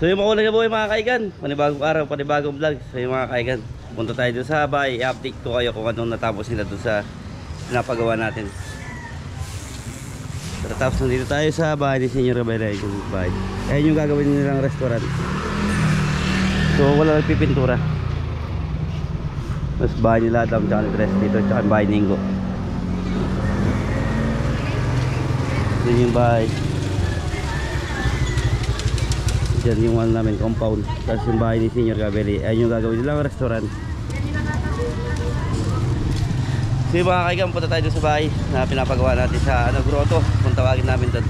So yung mauna na buhay mga kaigan, panibagong araw, panibagong vlog. So yung mga kaigan, punta tayo doon sa bahay. I-update ko kayo kung anong natapos nila doon sa pinapagawa natin. So tapos nandito tayo sa bahay ni Senyor Rabela, yung bahay. Ayun yung gagawin nilang restaurant. So wala lang pipintura. Mas bahay nila Adam tsaka ni Tres dito, tsaka bahay ni Ingo. Yun yung bahay. Diyan yung ano namin, compound. Tapos yung bahay ni Senyor Gabeli. Ayun yung gagawin nilang restaurant. So yung mga kaigan, punta tayo doon sa bahay na pinapagawa natin sa grotto, kung tawagin namin doon.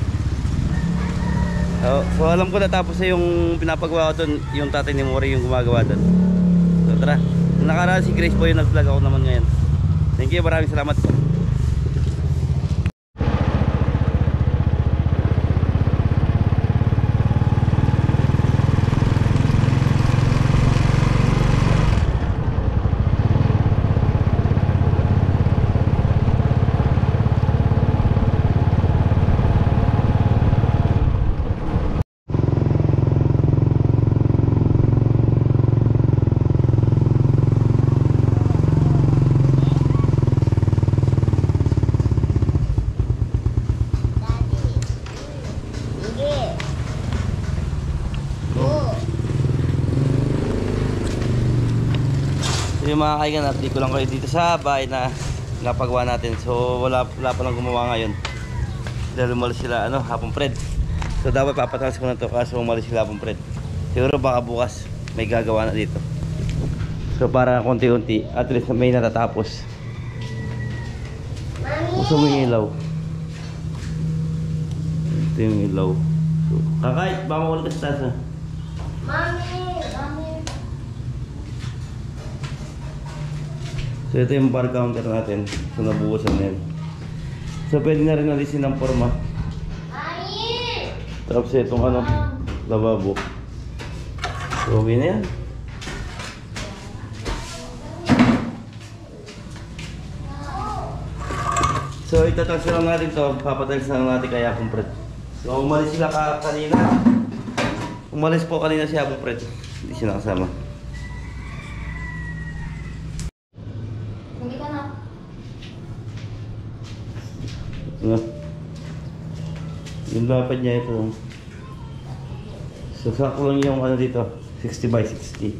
So alam ko natapos na yung pinapagawa ko doon, yung tatay ni Mori yung gumagawa doon. So tara, nakaraan si Grace po yung nag-vlog, ako naman ngayon. Thank you, maraming salamat po. Yung mga kaigan, update ko lang kayo dito sa bahay na napagawa natin. So wala pa lang gumawa ngayon dahil umalis sila hapong Fred. So dapat papatalas ko na to kaso umalis sila hapong Fred. Siguro baka bukas may gagawa na dito. So para konti-unti at least may natatapos. Gusto mo yung ilaw. Ito yung ilaw. So, kakay, baka mawala ka sa taas na. So ito yung bar counter natin. So nabuhusan na yun. So pwede na rin alisin ng forma. Tapos itong lavabo. So okay na yan. So itatransfer lang natin to. Papatalis lang natin kaya Apong Fred. So umalis sila kanina. Umalis po kanina si Apong Fred. Hindi sila kasama. Yung lapad niya ito. So sakto lang yung dito 60 by 60.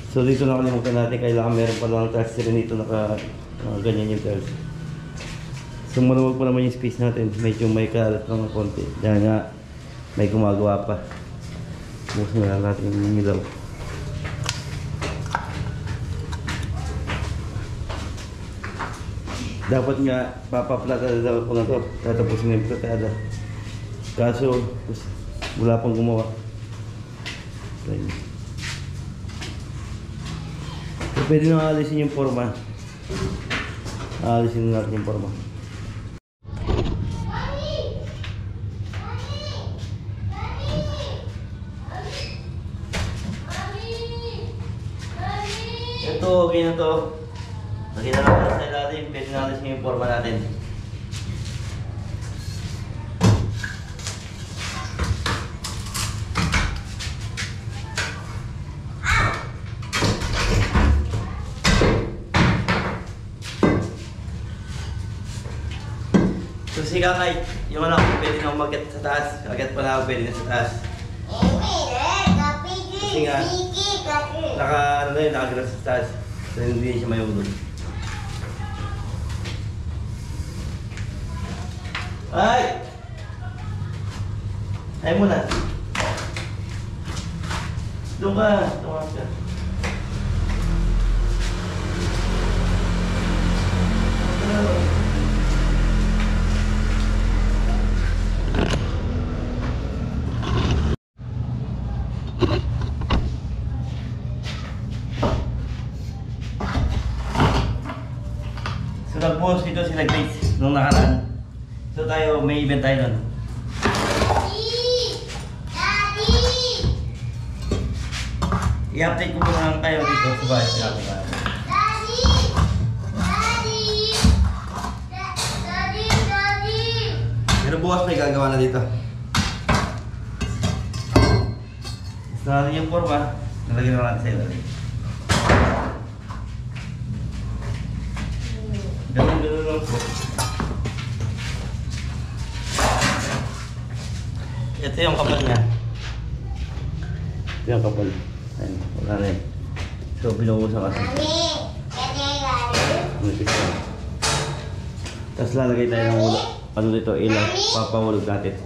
So dito nakalimutan natin, kailangan meron pa lang tiles rin dito ganyan yung tiles. So maluwag pa naman yung space natin, medyo may kalat lang ng konti dahil nga may gumagawa pa. Bukas na lang natin yung ilaw. Dapat nga papaplata daw ko na to, tatapusin yung platada. Kaso wala pang gumawa. So pwede na alisin yung forma. Alisin natin yung forma. Ito okay na to. Lagyan na lang sa ilalim, pwede na alisin yung forma natin. So si Kakay, yung pwede na umagat sa taas. Agat pa na pwede na sa taas. Kasi nga, nakagat sa taas. So hindi siya mayulog. Ay! Ay muna. Doon ka. Doon ka. So nag-post dito sila Grace nung nakaraan. So tayo, may event tayo nun. I-update ko muna kayo dito sa bahay. Pero bukas may gagawa na dito. Sa yung forma, nalagyan na natin sa ilalim. Ganun lang po. Ito yung kapal niya. Ito yung kapal. Ayun, wala na yun. So, binuhusan kasi. Tapos lalagay tayo ng ano dito, ilaw. Papahulog natin.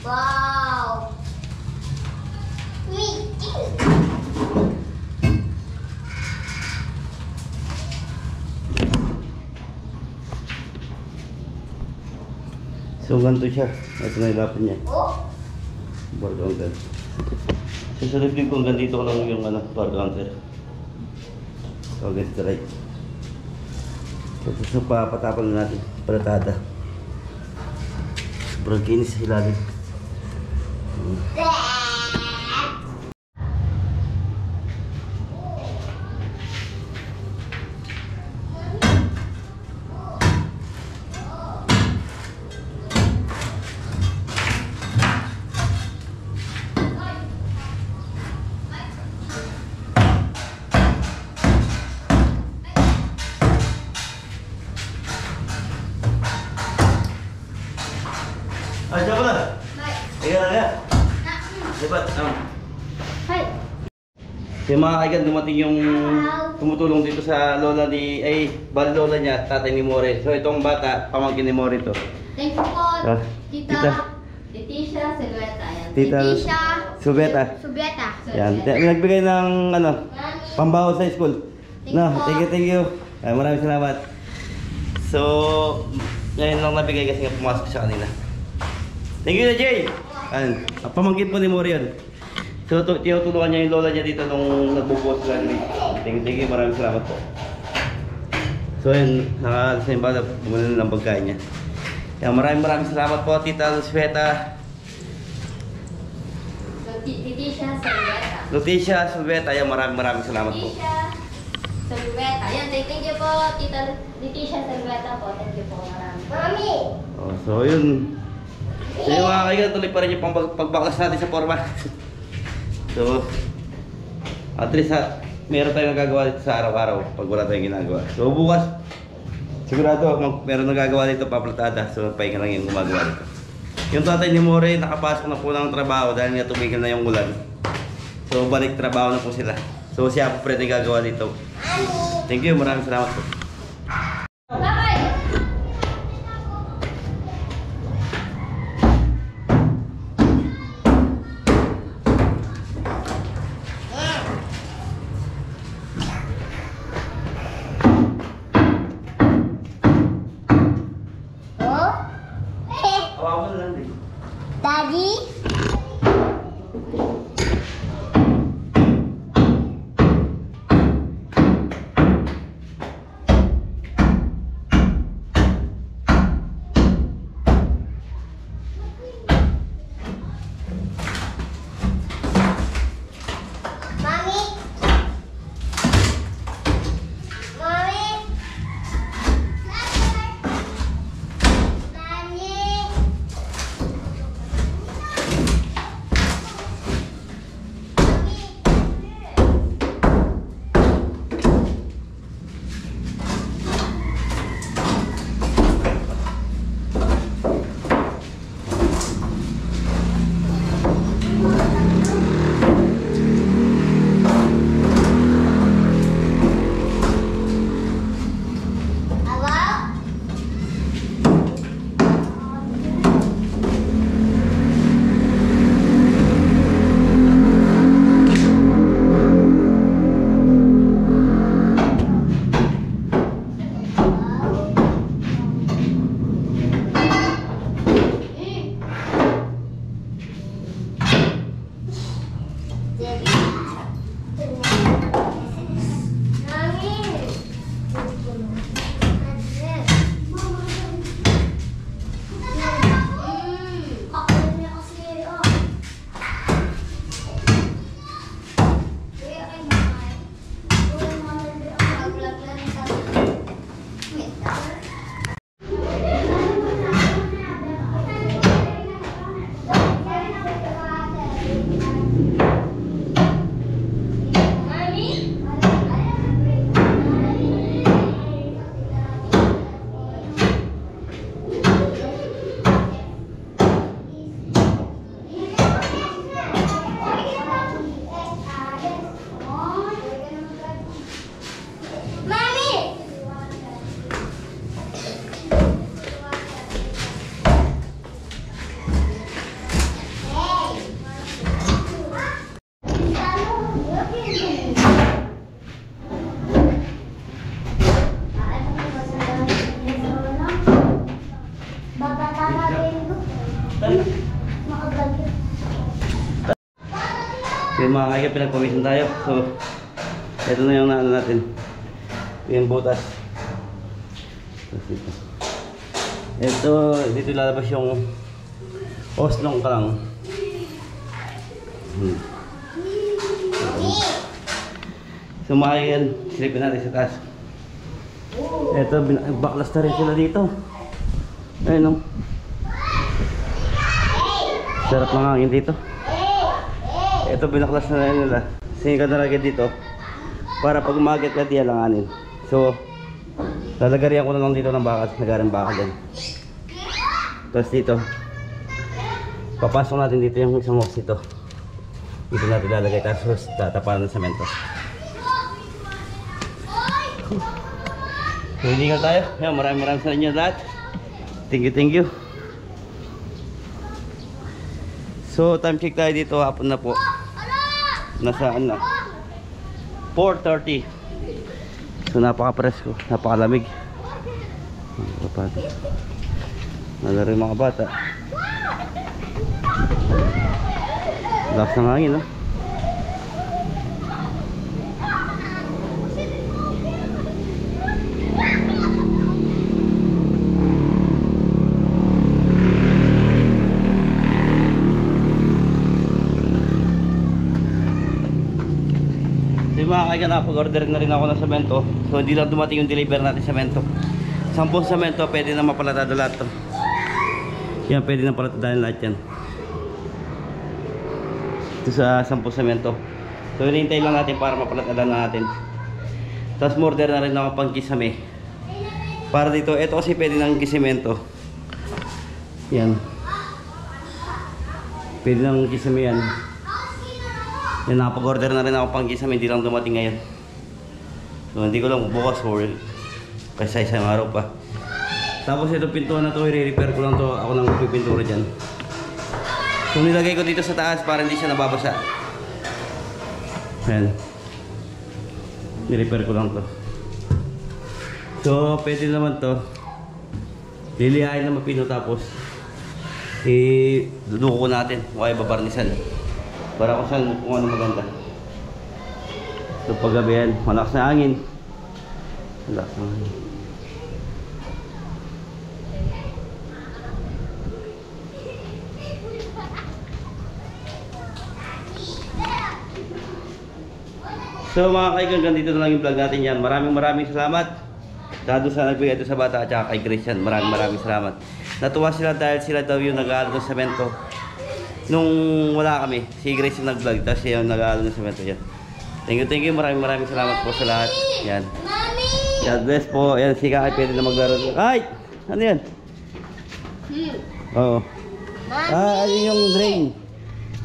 Wow! So, ganito siya. Ito na ilapan niya. Oh! Bar counter. Susunod din kung ganito ko lang yung bar counter. So, against the right. So, papatapan na natin. Palatada. Sobrang kinis sa ilalim. Ah, siya pala. Ayan na. Dibat? Hi! Yung mga kaigan, dumating yung tumutulong dito sa lola ni, bali lola niya, tatay ni More. So itong bata, pamangkin ni More to. Thank you po, Tita. Leticia Silveta. Yan. Tita Leticia Subeta. Subeta. Yan, nagbigay ng pambaho sa school. No, thank you. Ay, maraming salamat. So, ngayon lang nabigay kasi nga pumasok siya kanina. Thank you na Jay! Pamangkin po ni More yun. So, tinutulungan niya yung lola niya dito nung nagbubuhos sila. Thank you, maraming salamat po. So, yun, nakaalas na yung bata, bumili na ng pagkain niya. Kaya maraming salamat po, Tita Luisveta. Leticia Silveta. Leticia Silveta, yan, maraming salamat po. Leticia Silveta. Yan, thank you po, Tita Leticia Silveta po. Thank you po, marami. Mami! Oh, so, yun. So yung mga kaigan, tuloy pa rin yung pagbaklas natin sa forma. So, at least meron tayong nagagawa dito sa araw-araw pag wala tayong ginagawa. So bukas, sigurado meron nagagawa dito paplatada. So pahinga lang yung gumagawa dito. Yung tatay ni More, nakapasok na po ng trabaho dahil nga tumigil na yung ulan. So, balik trabaho na po sila. So, siya po pwede gagawa dito. Thank you, maraming salamat po. Bye-bye! Oh? Awawan lang din. Daddy? So mga kaya pinagpawisan tayo. So ito na yung naano natin. Yung butas. Ito, dito lalabas yung oslong ka lang. So mga kaya, silipin natin sa taas. Ito, baklas na rin sila dito. Ayun o. Sarap ng hangin dito. Ito binaklas na rin nila. Singkat na lagi dito para pag umagat ka di alanganin. So lalagarihan ko na lang dito ng bakal. Nagaring bakal din. Tapos dito papasok natin dito yung isang box dito. Dito natin lalagay. Tapos tatapalan ng semento. So hindi ka tayo. Maraming sa inyo lahat. Thank you. So time check tayo dito, hapon na po. Nasaan na? 4:30. So napaka-presko, napakalamig. Nalaro yung mga bata. Lakas ng hangin, no? Mga kaya napag-order na rin ako ng semento. So hindi lang dumating yung deliver natin semento. 10 semento pwede na mapalatada lahat to. Yan pwede na palatadahin lahat yan. Ito sa 10 semento. So hinihintay lang natin para mapalatadahan na natin. Tapos order na rin ako pang kisame. Para dito, ito kasi pwede ng kisemento. Yan. Pwede nang kisame yan. Yan, nakapag-order na rin ako pang kisame, hindi lang dumating ngayon. So hindi ko lang bukas or kasi isang araw pa. Tapos ito pintuan na to, i-repair ko lang to. Ako lang magpipintura dyan. So nilagay ko dito sa taas para hindi siya nababasa. Ayan. Ni-repair ko lang to. So pwede naman to. Lilihain na mapino tapos duduko natin. Huwag babarnisan. Para kung saan kung ano maganda. So paggabi yan, malakas na hangin. Malakas na hangin. So mga kaigan, ganito na lang yung vlog natin yan. Maraming salamat. Dado sa nagbigay ito sa bata at saka kay Grace yan. Maraming salamat. Natuwa sila dahil sila daw yung nag-aaral ng semento. Nung wala kami, si Grace yung nag-vlog. Tapos siya yung nag-aaral ng semento yan. Thank you. Maraming salamat po sa lahat. Yan. God bless po. Yan, si Kakay pwede na maglaro. Ay! Ano yan? Oo. Ayun yung drain.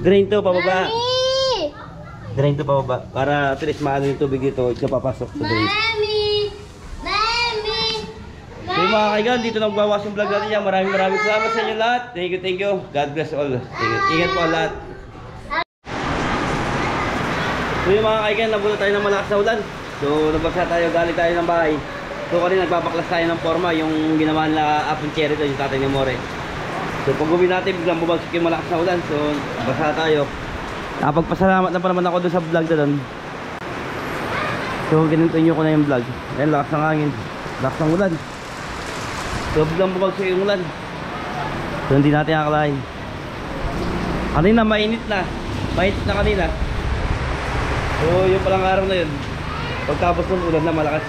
Drain to, pababa. Drain to pababa. Para at least maano yung tubig dito. Ito papasok sa drain. So mga kaigan, dito na magbawas yung vlog natin yan. Maraming salamat sa inyo lahat. Thank you. God bless all. Ingat po lahat. So yung mga kaigan, nabulo tayo ng malakas na ulan. So nagbagsa tayo, galing tayo ng bahay. So kanina nagbabaklas tayo ng forma, yung ginawa nila apple cherry doon, yung tatay ni More. So pag uwi natin, biglang bumagsak yung malakas na ulan. So basa tayo. Napagpasalamat na pa naman ako doon sa vlog doon. So ganito nyo ko na yung vlog. Ayan, lakas ng hangin, lakas ng ulan. So biglang bumagsak yung ulan. So hindi natin akalain. Kanina mainit na kanina. So yung palang araw na yun, pagtapos ng ulan na malakas.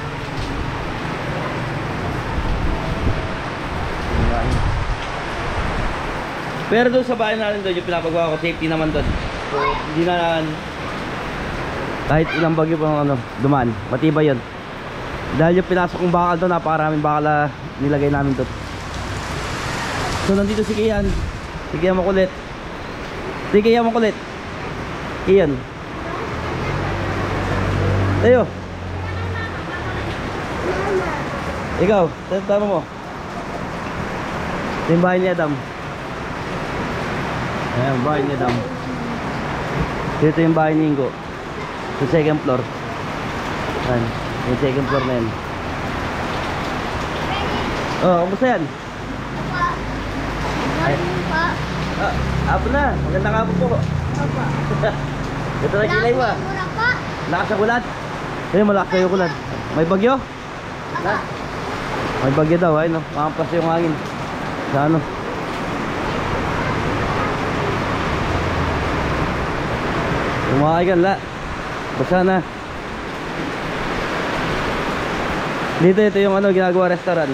Pero doon sa bahay natin doon, yung pinapagawa ko, safety naman doon. So hindi na kahit ilang bagyo pa ano, dumaan, matibay yun. Dahil yung pinasok kong bakal doon, napakaraming bakal na nilagay namin doon. So nandito si Kian. Si Kian makulit. Kian. Tayo. Ikaw, tama mo. Ito yung bahay ni Adam. Ayan, bahay ni Adam. Dito yung bahay ni Ingo. Yung second floor. Ayan, yung second floor na yan. Oh, kumusta yan? Apo na, magandang hapon po. Ito na kilay mo. Lakas ang ulan. Ayun, malakas na yung ulan. May bagyo? May bagyo daw, ayun no. Makampas yung hangin. Sa ano? Umakaigan la. Basta na. Dito ito yung ano, ginagawa restaurant.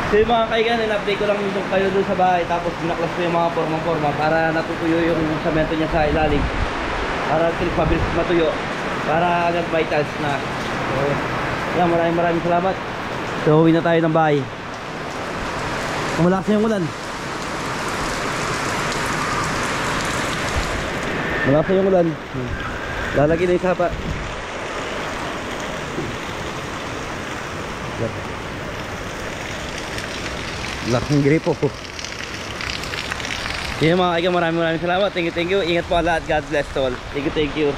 So yung mga kaigan, in-update ko lang kayo doon sa bahay. Tapos binaklas ko yung mga forma-forma para natutuyo yung semento niya sa ilalim. Para mabilis matuyo. Para agad may tiles na. So yan, maraming salamat. So uwi na tayo ng bahay. Malakas na yung ulan. Malakas na yung ulan. Lalagyan na yung sapa. Laking gripo po. Yan mga kaigan, maraming salamat. Thank you. Ingat po lahat. God bless all. Thank you.